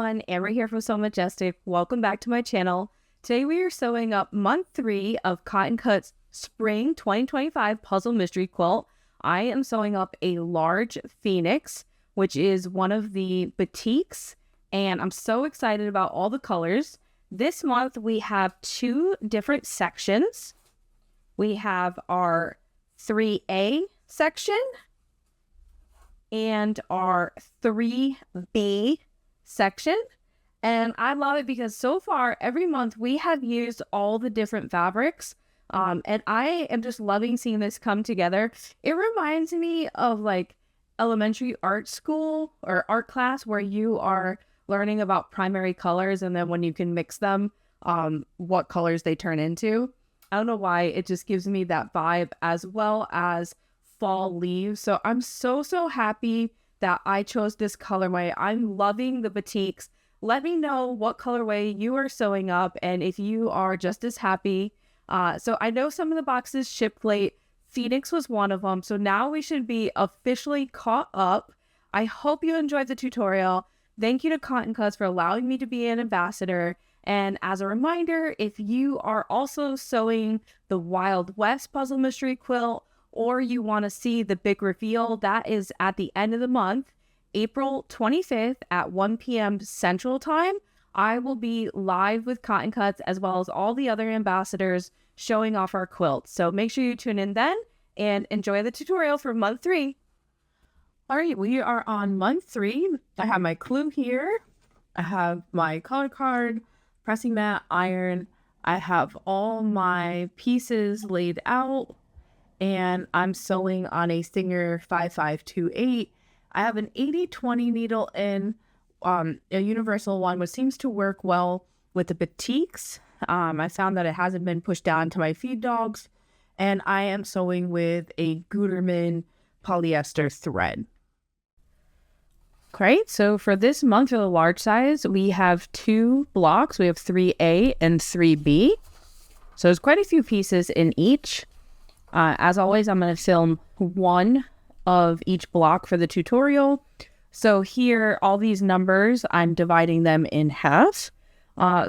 everyone, Amber here from So Majestic. Welcome back to my channel. Today we are sewing up month 3 of Cotton Cut's Spring 2025 Puzzle Mystery Quilt. I am sewing up a large Phoenix, which is one of the batiks, and I'm so excited about all the colors. This month we have 2 different sections. We have our 3A section and our 3B section, and I love it because so far every month we have used all the different fabrics, and I am just loving seeing this come together. It reminds me of like elementary art school or art class where you are learning about primary colors, and then when you can mix them, what colors they turn into. I don't know why, it just gives me that vibe, as well as fall leaves. So I'm so happy that I chose this colorway. I'm loving the batiks. Let me know what colorway you are sewing up and if you are just as happy. So I know some of the boxes shipped late. Phoenix was one of them. So now we should be officially caught up. I hope you enjoyed the tutorial. Thank you to Cotton Cuts for allowing me to be an ambassador. And as a reminder, if you are also sewing the Wild West Puzzle Mystery Quilt, or you want to see the big reveal, that is at the end of the month, April 25th at 1 p.m. Central Time. I will be live with Cotton Cuts as well as all the other ambassadors showing off our quilts. So make sure you tune in then and enjoy the tutorial for month 3. All right, we are on month 3. I have my clue here. I have my color card, pressing mat, iron. I have all my pieces laid out, and I'm sewing on a Singer 5528. I have an 80-20 needle in, a universal one, which seems to work well with the batiks. I found that it hasn't been pushed down to my feed dogs, and I am sewing with a Gutermann polyester thread. Great, so for this month for the large size, we have 2 blocks. We have 3A and 3B. So there's quite a few pieces in each. As always, I'm going to film one of each block for the tutorial. So here, all these numbers, I'm dividing them in half.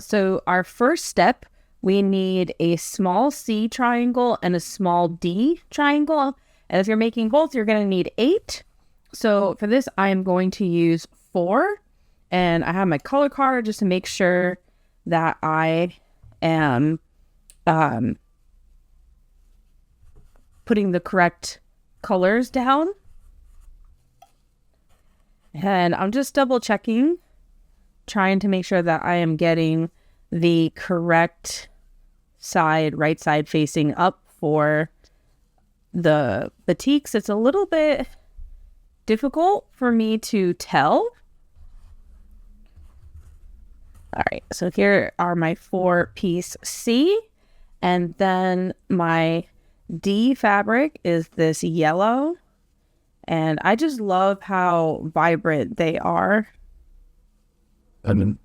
So our first step, we need a small C triangle and a small D triangle. And if you're making both, you're going to need 8. So for this, I am going to use 4. And I have my color card just to make sure that I am putting the correct colors down. And I'm just double checking, trying to make sure that I am getting the correct side, right side facing up for the batiks. It's a little bit difficult for me to tell. All right, so here are my 4-piece C, and then my D fabric is this yellow, and I just love how vibrant they are. And then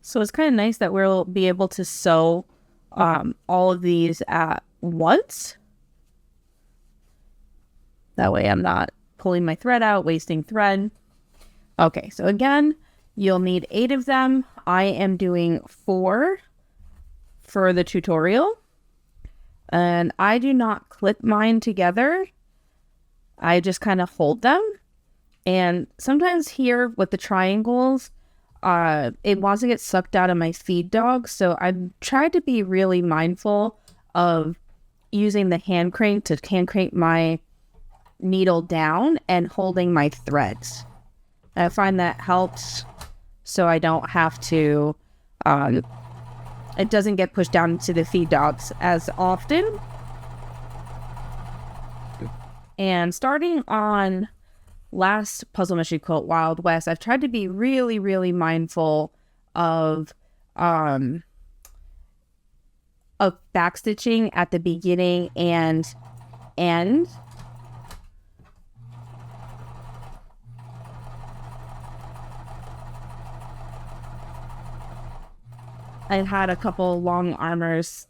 so it's kind of nice that we'll be able to sew all of these at once. That way I'm not pulling my thread out, wasting thread. Okay, so again, you'll need 8 of them. I am doing 4 for the tutorial. And I do not clip mine together. I just kind of hold them. And sometimes here with the triangles, it wants to get sucked out of my feed dog. So I've tried to be really mindful of using the hand crank to hand crank my needle down and holding my threads. I find that helps so I don't have to, it doesn't get pushed down to the feed dogs as often. And starting on last Puzzle Mystery Quilt, Wild West, I've tried to be really mindful of backstitching at the beginning and end. I've had a couple long armors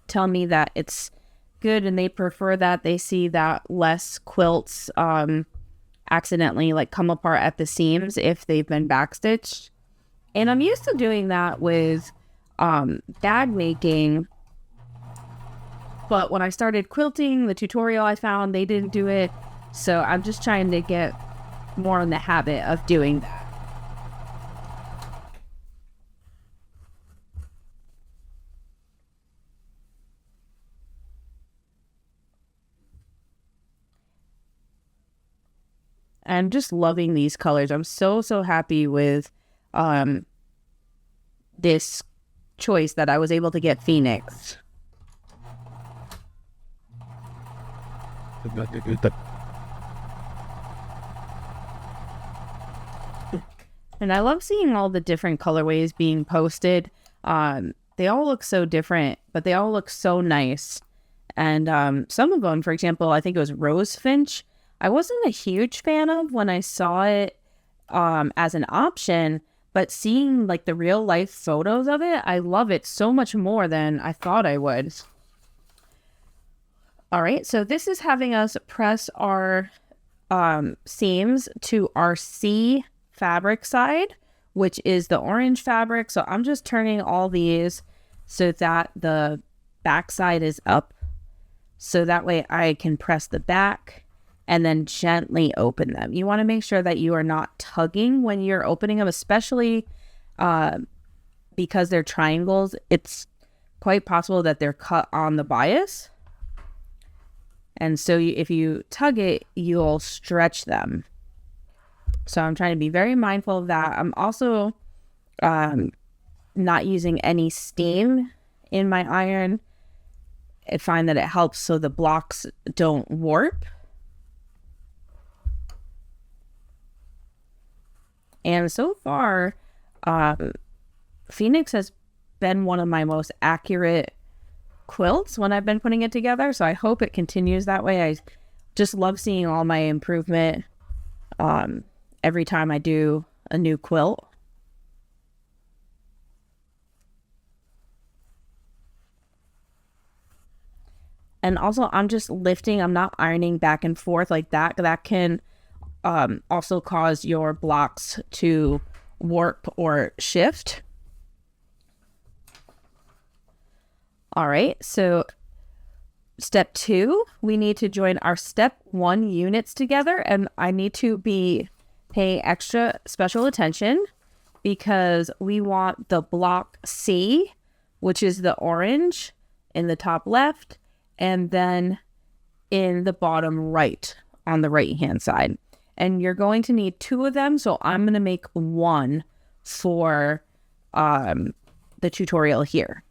tell me that it's good and they prefer that, they see that less quilts accidentally like come apart at the seams if they've been backstitched. And I'm used to doing that with bag making, but when I started quilting, the tutorial I found, they didn't do it. So I'm just trying to get more in the habit of doing that. I'm just loving these colors. I'm so happy with this choice that I was able to get Phoenix. And I love seeing all the different colorways being posted. They all look so different, but they all look so nice. And some of them, for example, I think it was Rose Finch, I wasn't a huge fan of when I saw it as an option, but seeing like the real life photos of it, I love it so much more than I thought I would. All right, so this is having us press our seams to our C fabric side, which is the orange fabric. So I'm just turning all these so that the back side is up. So that way I can press the back and then gently open them. You want to make sure that you are not tugging when you're opening them, especially because they're triangles. It's quite possible that they're cut on the bias. And so if you tug it, you'll stretch them. So I'm trying to be very mindful of that. I'm also not using any steam in my iron. I find that it helps so the blocks don't warp. And so far, Phoenix has been one of my most accurate quilts when I've been putting it together. So I hope it continues that way. I just love seeing all my improvement every time I do a new quilt. And also I'm just lifting, I'm not ironing back and forth like that. That can also cause your blocks to warp or shift. All right, so step 2, we need to join our step 1 units together, and I need to be paying extra special attention because we want the block C, which is the orange, in the top left, and then in the bottom right on the right hand side. And you're going to need 2 of them, so I'm going to make 1 for the tutorial here.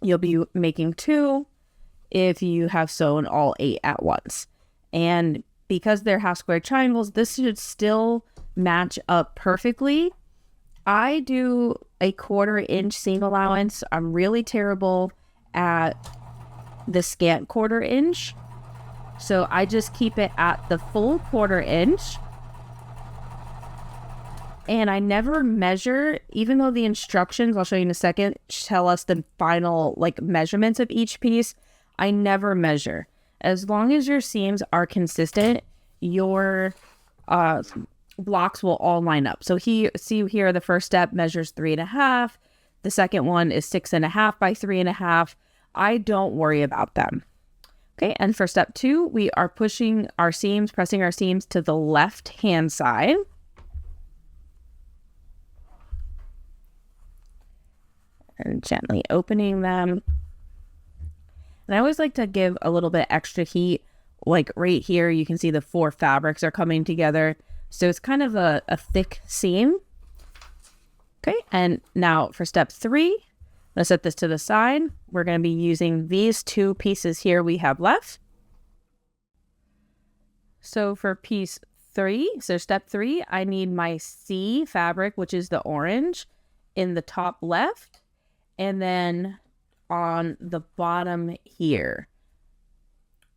You'll be making 2 if you have sewn all 8 at once. And because they're half square triangles, this should still match up perfectly. I do a 1/4 inch seam allowance. I'm really terrible at the scant 1/4 inch. So I just keep it at the full 1/4 inch. And I never measure, even though the instructions, I'll show you in a second, tell us the final like measurements of each piece. I never measure. As long as your seams are consistent, your blocks will all line up. So see here, the first step measures 3.5. The second one is 6.5 by 3.5. I don't worry about them. Okay, and for step 2, we are pushing our seams, pressing our seams to the left hand side. And gently opening them. And I always like to give a little bit extra heat. Like right here, you can see the 4 fabrics are coming together. So it's kind of a thick seam. Okay, and now for step 3, let's set this to the side. We're going to be using these 2 pieces here we have left. So for piece 3, so step 3, I need my C fabric, which is the orange, in the top left. And then on the bottom here.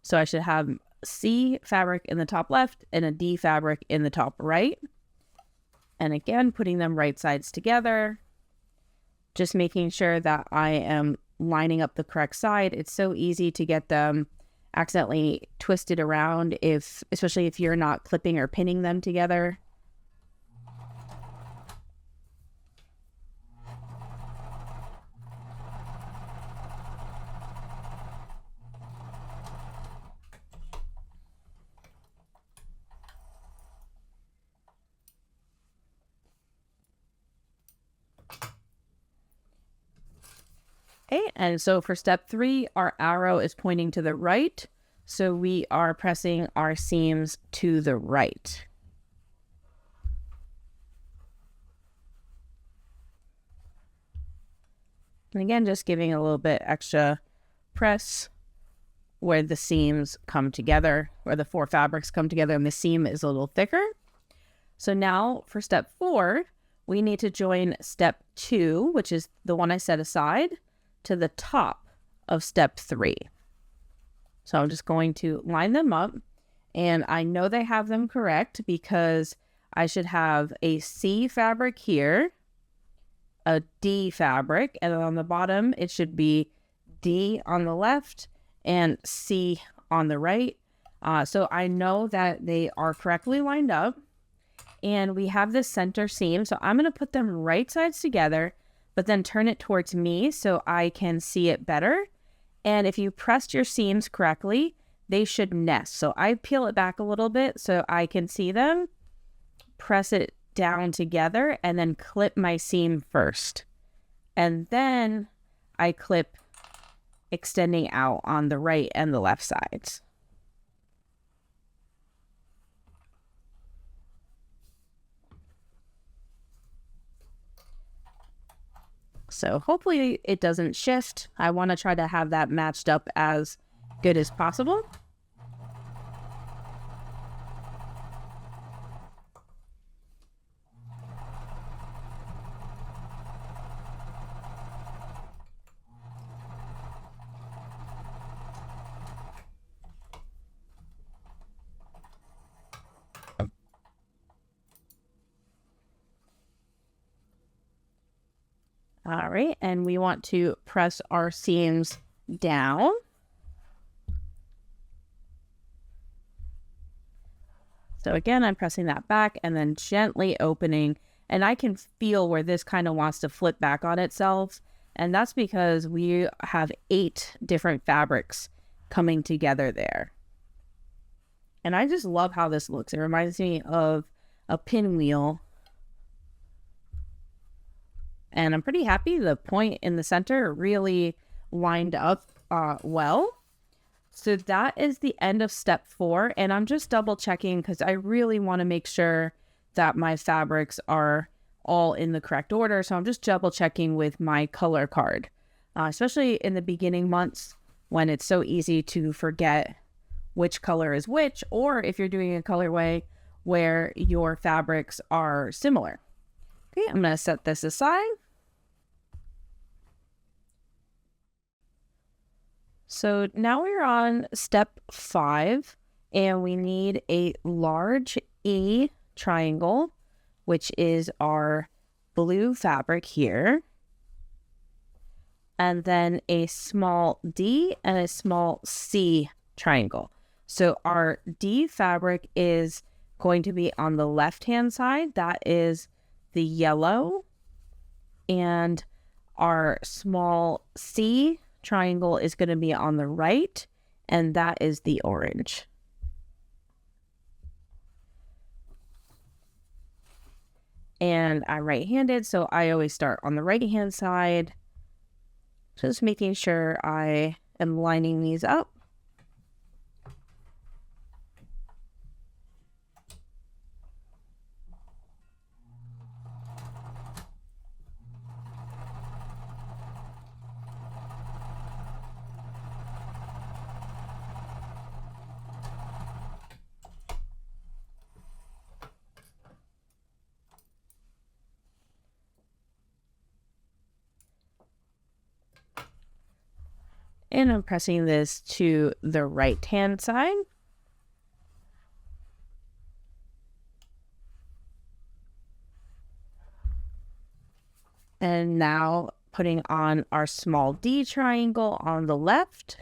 So I should have C fabric in the top left and a D fabric in the top right. And again, putting them right sides together. Just making sure that I am lining up the correct side. It's so easy to get them accidentally twisted around, especially if you're not clipping or pinning them together. Okay, and so for step 3, our arrow is pointing to the right. So we are pressing our seams to the right. And again, just giving a little bit extra press where the seams come together, where the 4 fabrics come together and the seam is a little thicker. So now for step 4, we need to join step 2, which is the one I set aside, to the top of step 3. So I'm just going to line them up, and I know they have them correct because I should have a C fabric here, a D fabric, and on the bottom it should be D on the left and C on the right. So I know that they are correctly lined up, and we have this center seam. So I'm going to put them right sides together, but then turn it towards me so I can see it better. And if you pressed your seams correctly, they should nest. So I peel it back a little bit so I can see them, press it down together, and then clip my seam first. And then I clip extending out on the right and the left sides. So hopefully it doesn't shift. I want to try to have that matched up as good as possible. All right, and we want to press our seams down. So again, I'm pressing that back and then gently opening, and I can feel where this kind of wants to flip back on itself. And that's because we have 8 different fabrics coming together there. And I just love how this looks. It reminds me of a pinwheel. And I'm pretty happy the point in the center really lined up well. So that is the end of step 4. And I'm just double checking because I really want to make sure that my fabrics are all in the correct order. So I'm just double checking with my color card, especially in the beginning months when it's so easy to forget which color is which, or if you're doing a colorway where your fabrics are similar. Okay, I'm going to set this aside. So now we're on step 5, and we need a large E triangle, which is our blue fabric here, and then a small D and a small C triangle. So our D fabric is going to be on the left-hand side. That is the yellow, and our small C triangle is going to be on the right, and that is the orange. And I'm right-handed, so I always start on the right-hand side, just making sure I am lining these up. And I'm pressing this to the right-hand side. And now putting on our small D triangle on the left.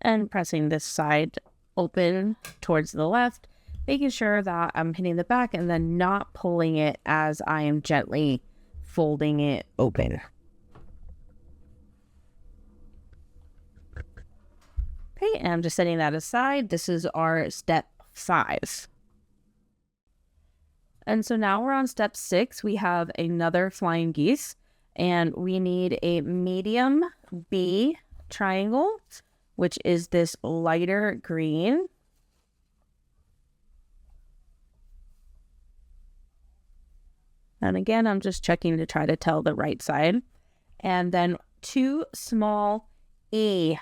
And pressing this side open towards the left, making sure that I'm hitting the back and then not pulling it as I am gently folding it open. Okay, and I'm just setting that aside. This is our step 5. And so now we're on step 6. We have another flying geese, and we need a medium B triangle, which is this lighter green. And again, I'm just checking to try to tell the right side. And then 2 small A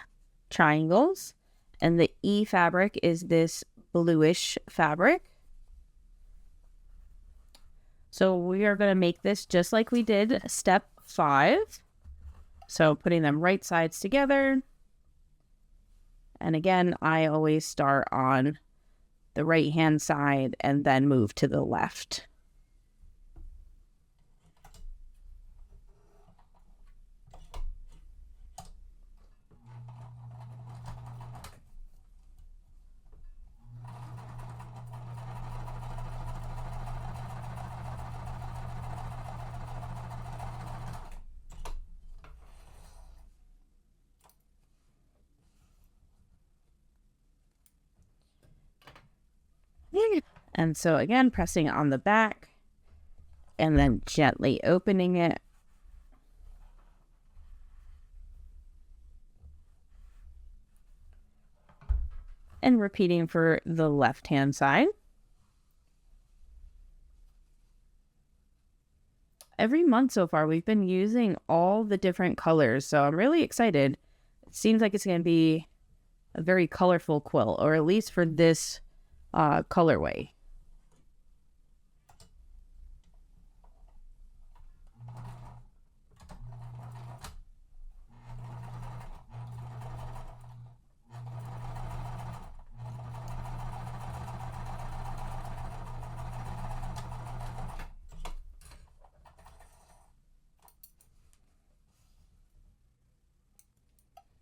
triangles. And the E fabric is this bluish fabric. So we are going to make this just like we did step 5. So putting them right sides together. And again, I always start on the right-hand side and then move to the left. And so again, pressing on the back and then gently opening it. And repeating for the left-hand side. Every month so far, we've been using all the different colors, so I'm really excited. It seems like it's going to be a very colorful quilt, or at least for this colorway.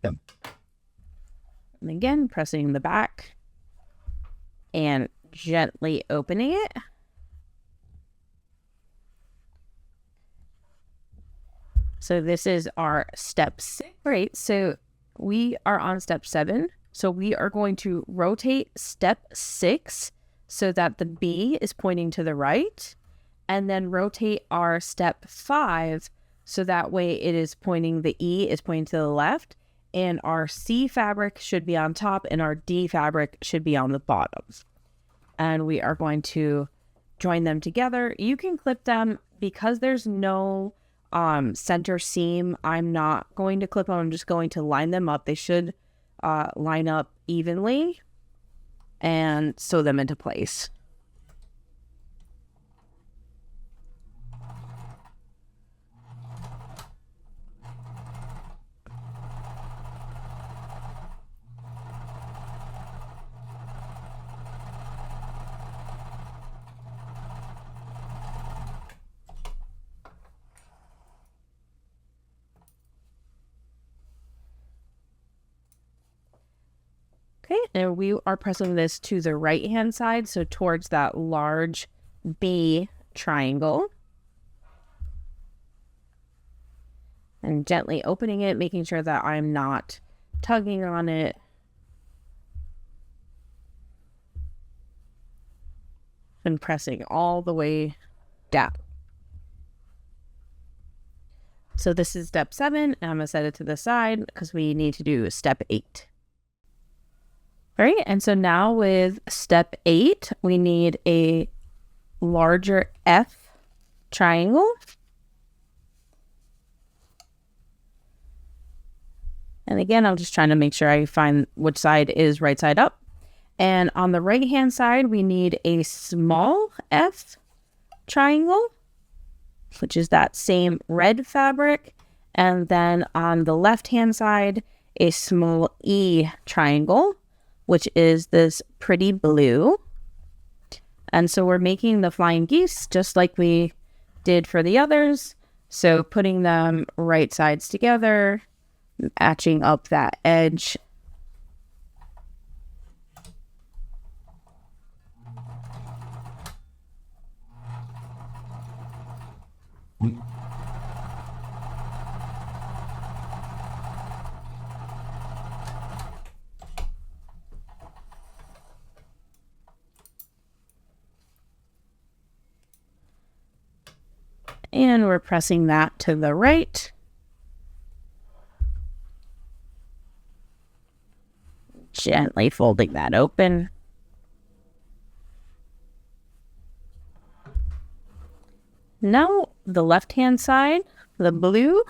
Yep. And again, pressing the back and gently opening it. So this is our step 6. Right, so we are on step 7. So we are going to rotate step 6 so that the B is pointing to the right, and then rotate our step 5 so that way it is pointing, the E is pointing to the left, and our C fabric should be on top and our D fabric should be on the bottom. And we are going to join them together. You can clip them because there's no center seam. I'm not going to clip them. I'm just going to line them up. They should line up evenly and sew them into place. Okay, and we are pressing this to the right-hand side, so towards that large B triangle. And gently opening it, making sure that I'm not tugging on it. And pressing all the way down. So this is step 7, and I'm going to set it to the side because we need to do step 8. All right, and so now with step 8, we need a larger F triangle. And again, I'm just trying to make sure I find which side is right side up. And on the right hand side, we need a small F triangle, which is that same red fabric. And then on the left hand side, a small E triangle, which is this pretty blue. And so we're making the flying geese just like we did for the others. So putting them right sides together, matching up that edge. And we're pressing that to the right. Gently folding that open. Now the left-hand side, the blue.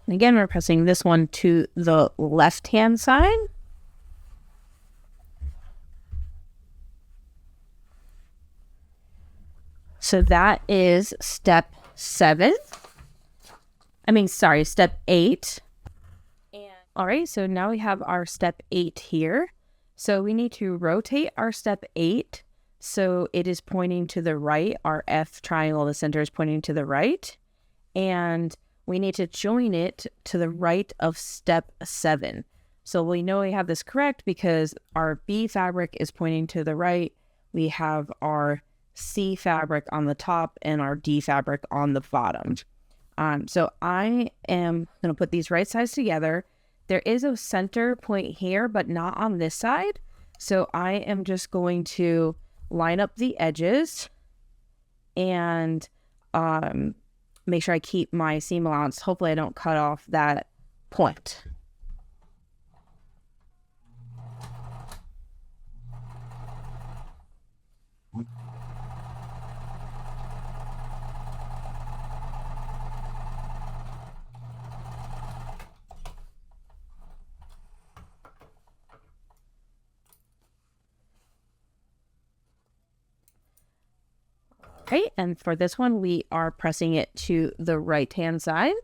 And again, we're pressing this one to the left-hand side. So that is step 8. All right, so now we have our step 8 here. So we need to rotate our step 8 so it is pointing to the right. Our F triangle, the center is pointing to the right. And we need to join it to the right of step 7. So we know we have this correct because our B fabric is pointing to the right. We have our C fabric on the top and our D fabric on the bottom. So I am going to put these right sides together. There is a center point here, but not on this side. So I am just going to line up the edges and make sure I keep my seam allowance. Hopefully I don't cut off that point. Okay, and for this one, we are pressing it to the right-hand side.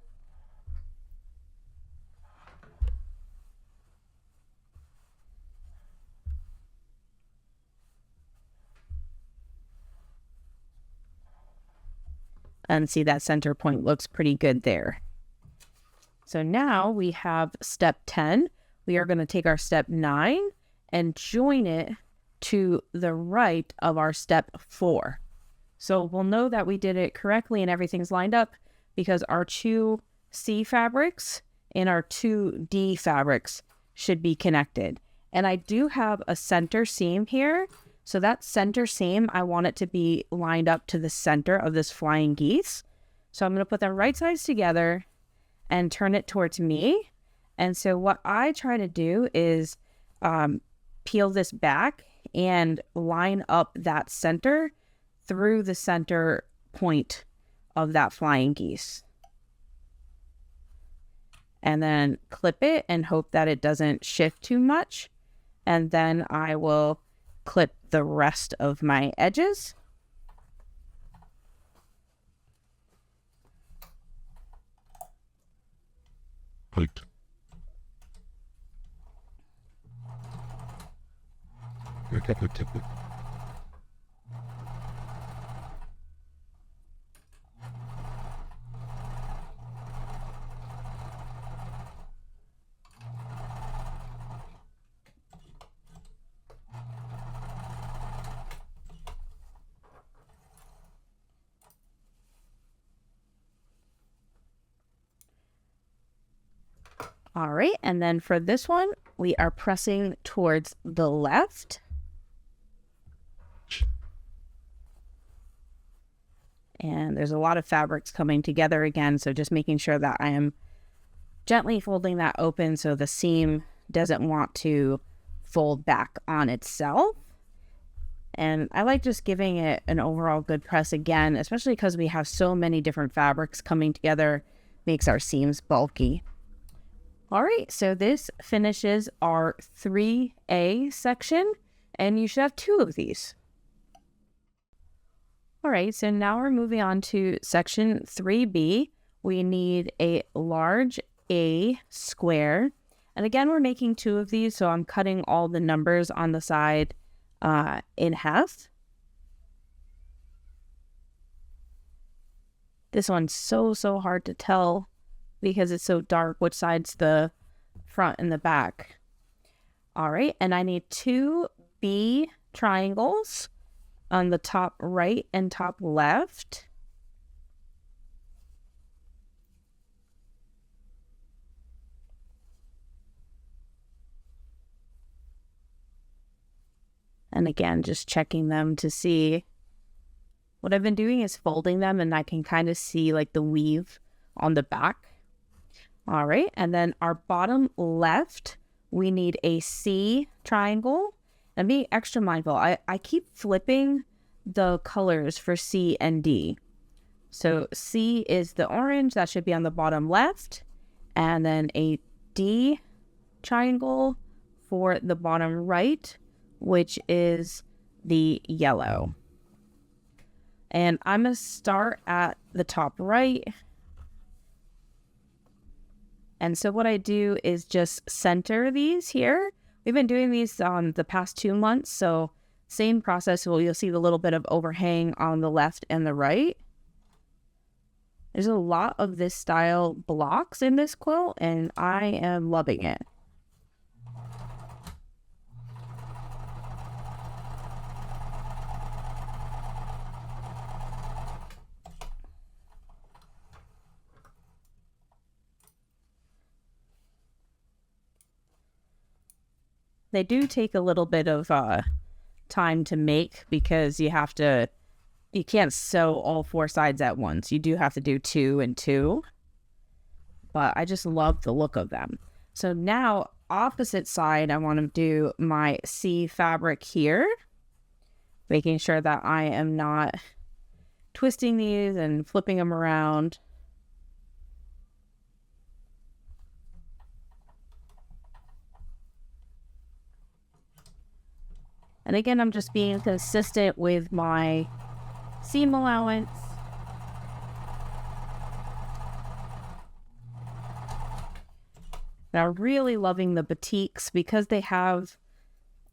And see that center point looks pretty good there. So now we have step 10. We are going to take our step 9 and join it to the right of our step 4. So we'll know that we did it correctly and everything's lined up because our 2 C fabrics and our 2 D fabrics should be connected. And I do have a center seam here. So that center seam, I want it to be lined up to the center of this flying geese. So I'm going to put them right sides together and turn it towards me. And so what I try to do is peel this back and line up that center through the center point of that flying geese. And then clip it and hope that it doesn't shift too much. And then I will clip the rest of my edges. Right. All right, and then for this one, we are pressing towards the left. And there's a lot of fabrics coming together again, so just making sure that I am gently folding that open so the seam doesn't want to fold back on itself. And I like just giving it an overall good press again, especially because we have so many different fabrics coming together, makes our seams bulky. All right, so this finishes our 3A section, and you should have 2 of these. All right, so now we're moving on to section 3B. We need a large A square. And again, we're making 2 of these, so I'm cutting all the numbers on the side in half. This one's so hard to tell because it's so dark which side's the front and the back. All right, and I need 2 B triangles on the top right and top left. And again, just checking them to see. What I've been doing is folding them, and I can kind of see like the weave on the back. All right, and then our bottom left, we need a C triangle. And be extra mindful. I keep flipping the colors for C and D. So C is the orange, that should be on the bottom left. And then a D triangle for the bottom right, which is the yellow. And I'm going to start at the top right. And so what I do is just center these here. We've been doing these the past 2 months, so same process. Well, you'll see the little bit of overhang on the left and the right. There's a lot of this style blocks in this quilt, and I am loving it. They do take a little bit of time to make because you can't sew all 4 sides at once. You do have to do 2 and 2. But I just love the look of them. So now, opposite side, I want to do my C fabric here. Making sure that I am not twisting these and flipping them around. And again, I'm just being consistent with my seam allowance. And I'm really loving the batiks because they have,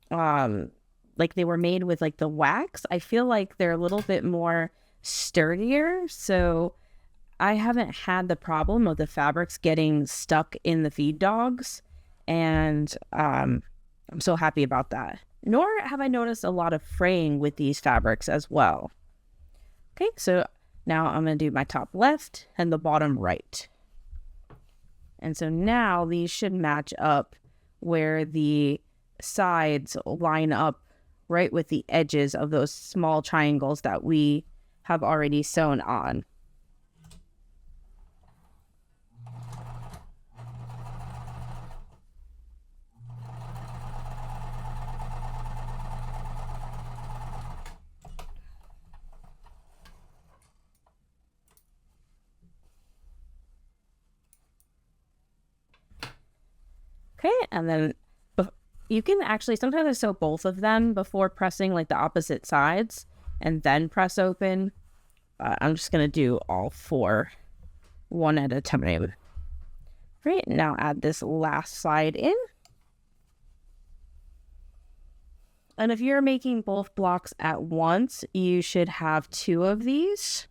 like they were made with like the wax. I feel like they're a little bit more sturdier. So I haven't had the problem of the fabrics getting stuck in the feed dogs. And I'm so happy about that. Nor have I noticed a lot of fraying with these fabrics as well. Okay, so now I'm going to do my top left and the bottom right. And so now these should match up where the sides line up right with the edges of those small triangles that we have already sewn on. Okay, and then you can actually, sometimes I sew both of them before pressing like the opposite sides and then press open. I'm just going to do all 4 one at a time. Great, now add this last side in. And if you're making both blocks at once, you should have 2 of these.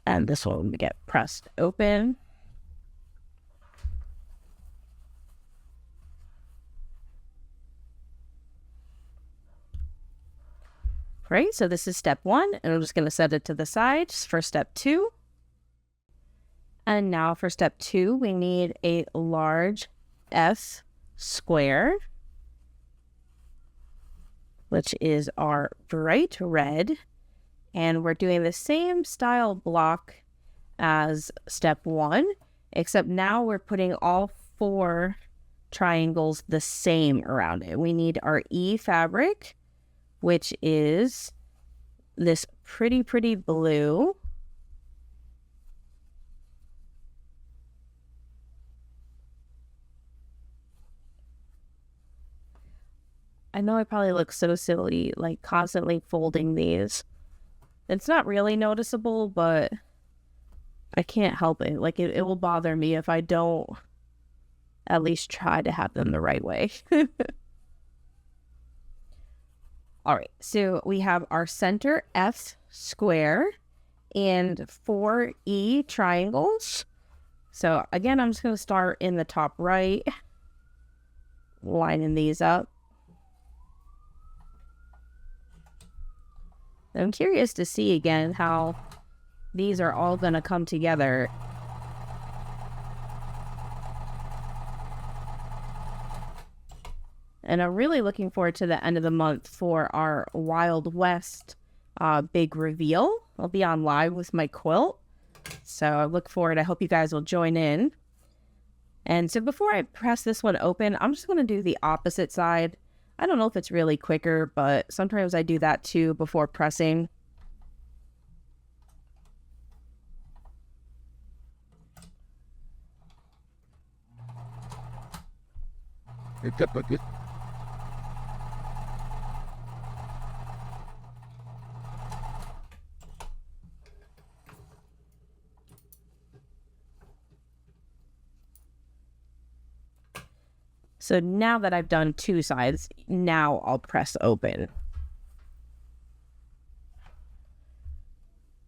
And this one will get pressed open. Right, so this is step 1, and I'm just going to set it to the side for step 2. And now for step 2, we need a large F square, which is our bright red. And we're doing the same style block as step 1, except now we're putting all 4 triangles the same around it. We need our E fabric, which is this pretty blue. I know I probably look so silly, like constantly folding these. It's not really noticeable, but I can't help it. Like it will bother me if I don't at least try to have them the right way. All right, so we have our center F square and 4 E triangles. So again, I'm just going to start in the top right, lining these up. I'm curious to see again how these are all going to come together. And I'm really looking forward to the end of the month for our Wild West big reveal. I'll be on live with my quilt. So I look forward. I hope you guys will join in. And so before I press this one open, I'm just going to do the opposite side. I don't know if it's really quicker, but sometimes I do that too before pressing. So now that I've done 2 sides, now I'll press open.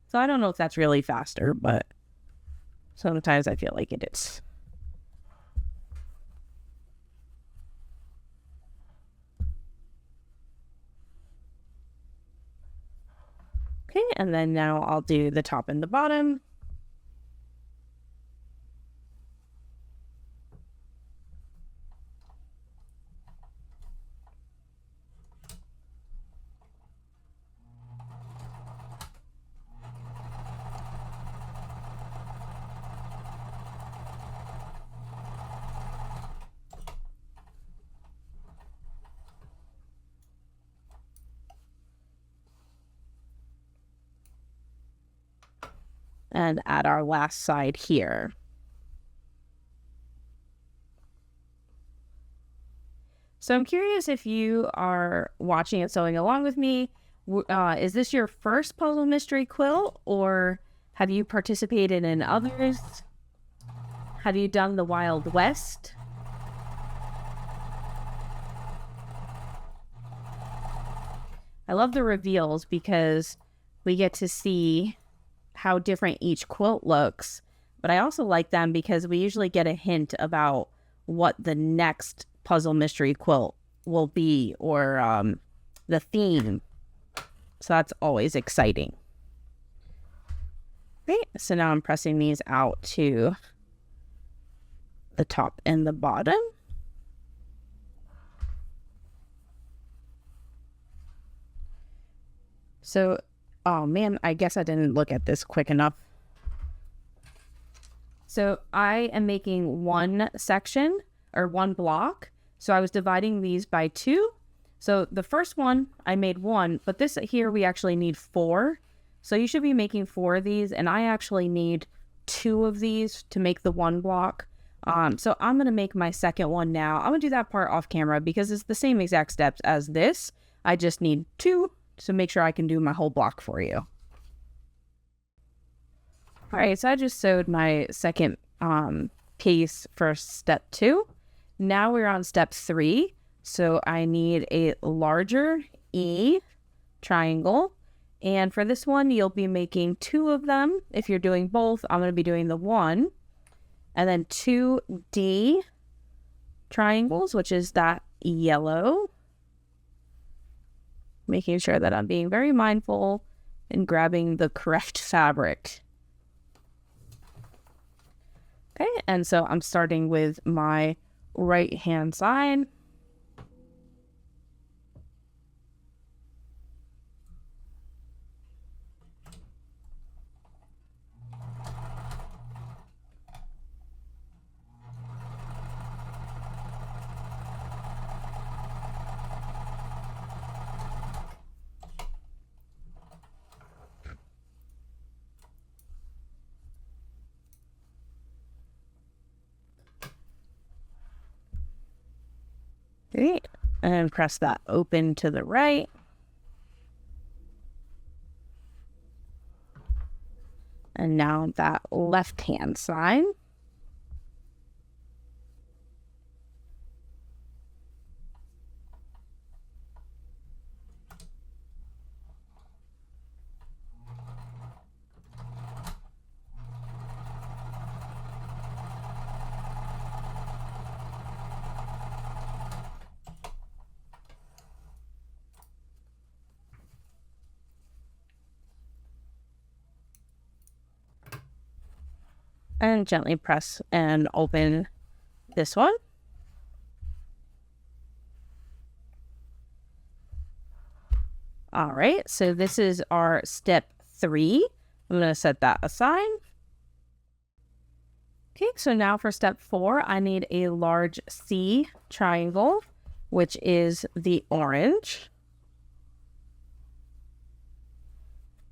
So I don't know if that's really faster, but sometimes I feel like it is. Okay, and then now I'll do the top and the bottom. And add our last side here. So I'm curious if you are watching and sewing along with me. Is this your first puzzle mystery quilt, or have you participated in others? Have you done the Wild West? I love the reveals because we get to see how different each quilt looks, but I also like them because we usually get a hint about what the next puzzle mystery quilt will be, or the theme. So that's always exciting. Okay, so now I'm pressing these out to the top and the bottom. So oh man, I guess I didn't look at this quick enough. So I am making 1 section or 1 block. So I was dividing these by 2. So the first one I made 1, but this here we actually need 4. So you should be making 4 of these, and I actually need 2 of these to make the 1 block. So I'm going to make my second one now. I'm going to do that part off camera because it's the same exact steps as this. I just need 2 to make sure I can do my whole block for you. All right, so I just sewed my second piece for step 2. Now we're on step 3. So I need a larger E triangle, And for this one, you'll be making 2 of them. If you're doing both, I'm going to be doing the 1. And then 2 D triangles, which is that yellow. Making sure that I'm being very mindful and grabbing the correct fabric. Okay, and so I'm starting with my right hand side. Okay, and press that open to the right. And now that left hand side. And gently press and open this one. All right, so this is our step 3. I'm going to set that aside. Okay, so now for step 4, I need a large C triangle, which is the orange.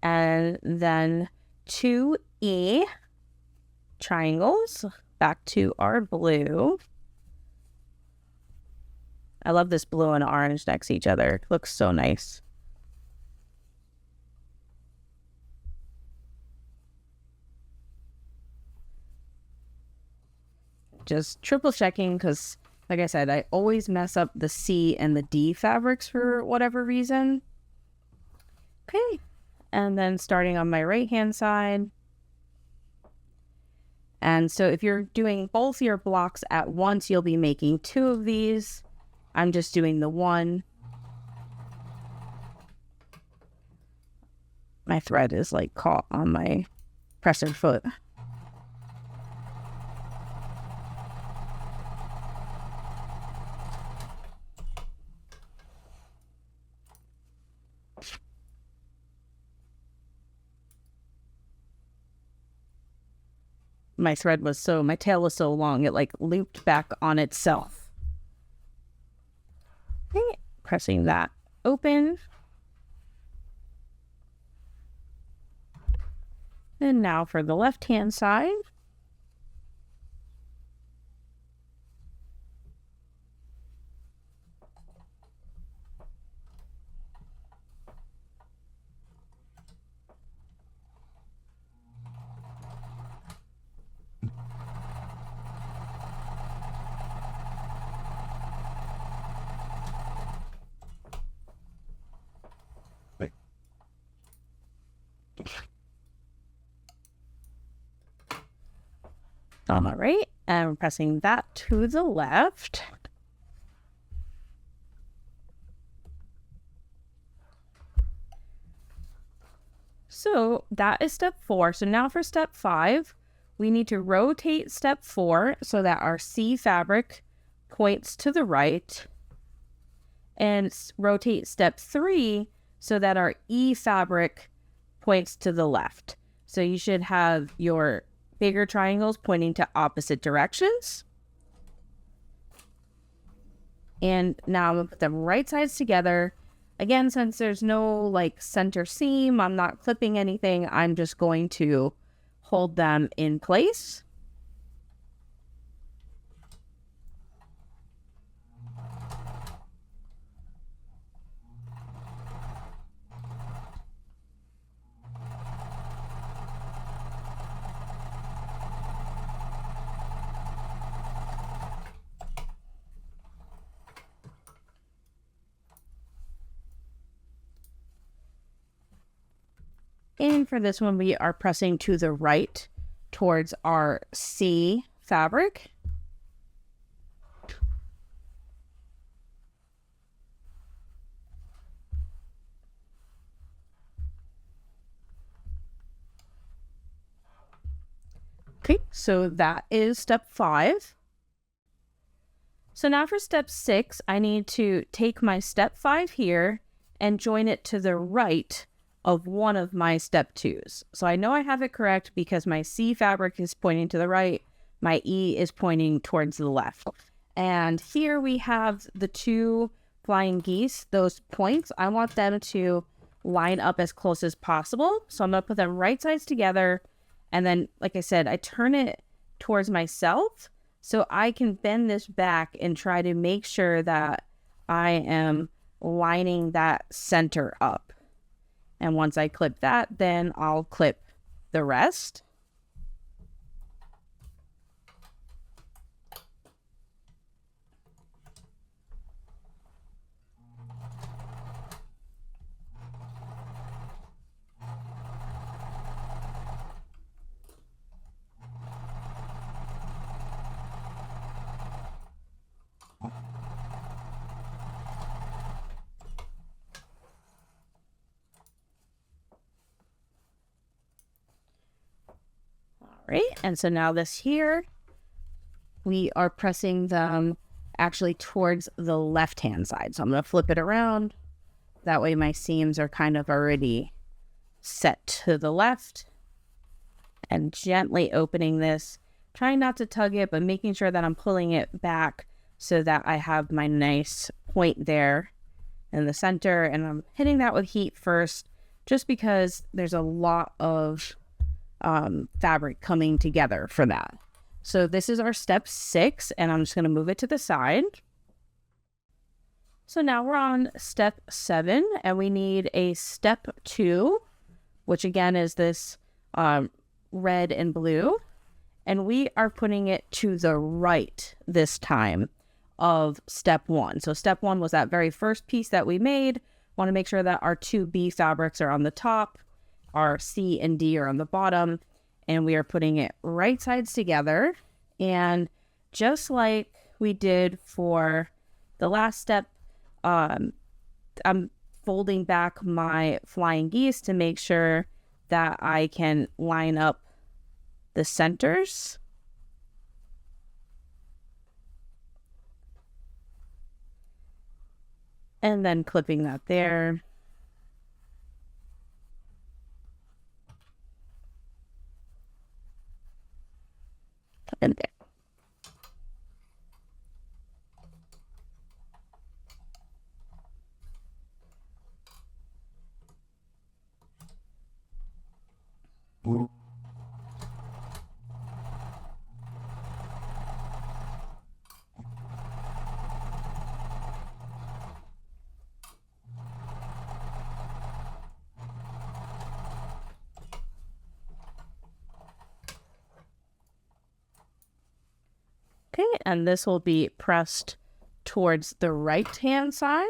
And then 2 E triangles back to our blue. I love this blue and orange next to each other. It looks so nice. Just triple checking because, like I said, I always mess up the C and the D fabrics for whatever reason. Okay, and then starting on my right hand side. And so if you're doing both your blocks at once, you'll be making 2 of these. I'm just doing the 1. My thread is like caught on my presser foot. My tail was so long, it like looped back on itself. Okay, pressing that open. And now for the left hand side. All right, and we're pressing that to the left. So that is step 4. So now for step 5, we need to rotate step 4 so that our C fabric points to the right, and rotate step 3 so that our E fabric points to the left. So you should have your bigger triangles pointing to opposite directions. And now I'm going to put them right sides together. Again, since there's no like center seam, I'm not clipping anything. I'm just going to hold them in place. And for this one, we are pressing to the right towards our C fabric. Okay, so that is step 5. So now for step 6, I need to take my step 5 here and join it to the right of one of my step 2s. So I know I have it correct because my C fabric is pointing to the right, my E is pointing towards the left. And here we have the 2 flying geese, those points. I want them to line up as close as possible. So I'm going to put them right sides together. And then, like I said, I turn it towards myself so I can bend this back and try to make sure that I am lining that center up. And once I clip that, then I'll clip the rest. Right, and so now this here, we are pressing them actually towards the left-hand side. So I'm going to flip it around. That way my seams are kind of already set to the left. And gently opening this, trying not to tug it, but making sure that I'm pulling it back so that I have my nice point there in the center. And I'm hitting that with heat first, just because there's a lot of fabric coming together for that. So this is our step 6, and I'm just going to move it to the side. So now we're on step 7, and we need a step 2, which again is this red and blue, and we are putting it to the right this time of step 1. So step 1 was that very first piece that we made. Want to make sure that our 2 B fabrics are on the top, our C and D are on the bottom, and we are putting it right sides together. And just like we did for the last step, I'm folding back my flying geese to make sure that I can line up the centers. And then clipping that there. And there. Okay, and this will be pressed towards the right-hand side.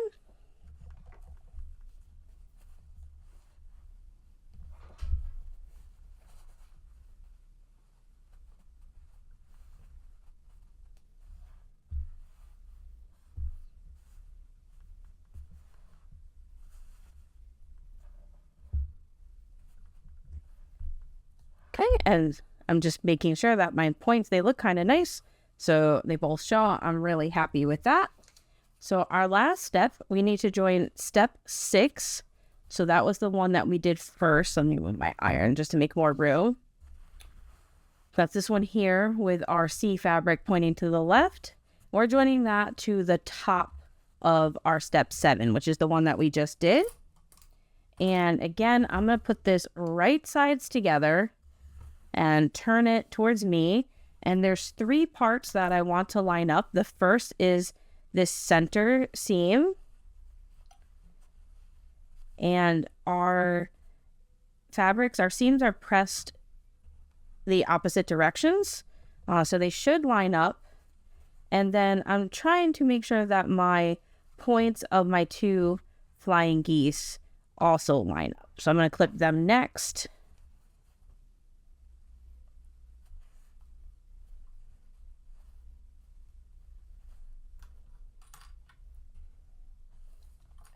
Okay, and I'm just making sure that my points, they look kind of nice. So they both show. I'm really happy with that. So our last step, we need to join step 6. So that was the one that we did first. Let me move my iron just to make more room. That's this one here with our C fabric pointing to the left. We're joining that to the top of our step 7, which is the one that we just did. And again, I'm going to put this right sides together and turn it towards me. And there's 3 parts that I want to line up. The first is this center seam. And our fabrics, our seams are pressed the opposite directions. So they should line up. And then I'm trying to make sure that my points of my 2 flying geese also line up. So I'm going to clip them next.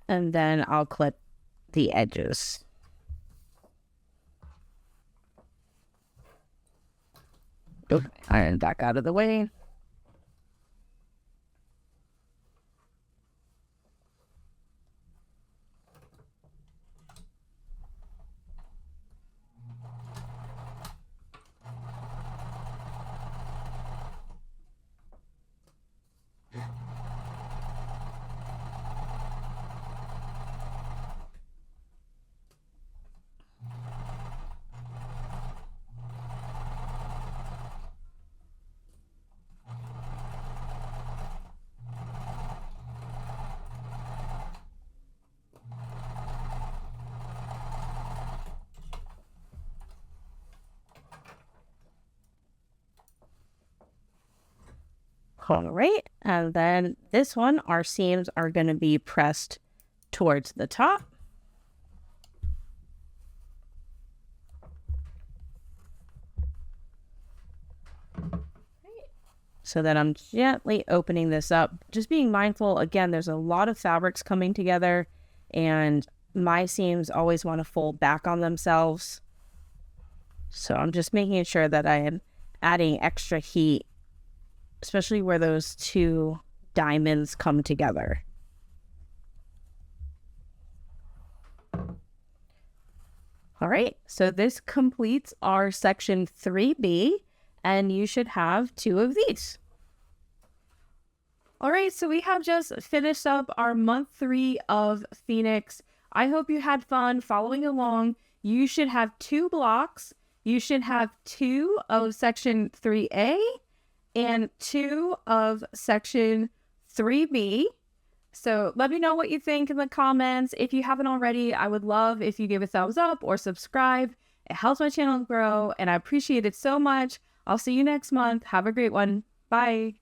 And then I'll clip the edges. Okay, iron back out of the way. All right, and then this one, our seams are going to be pressed towards the top. So then I'm gently opening this up, just being mindful, again, there's a lot of fabrics coming together, and my seams always want to fold back on themselves. So I'm just making sure that I am adding extra heat, especially where those two diamonds come together. All right, so this completes our section 3B, and you should have 2 of these. All right, so we have just finished up our month 3 of Phoenix. I hope you had fun following along. You should have 2 blocks. You should have 2 of section 3A and 2 of section 3B. So let me know what you think in the comments. If you haven't already, I would love if you give a thumbs up or subscribe. It helps my channel grow, and I appreciate it so much. I'll see you next month. Have a great one. Bye.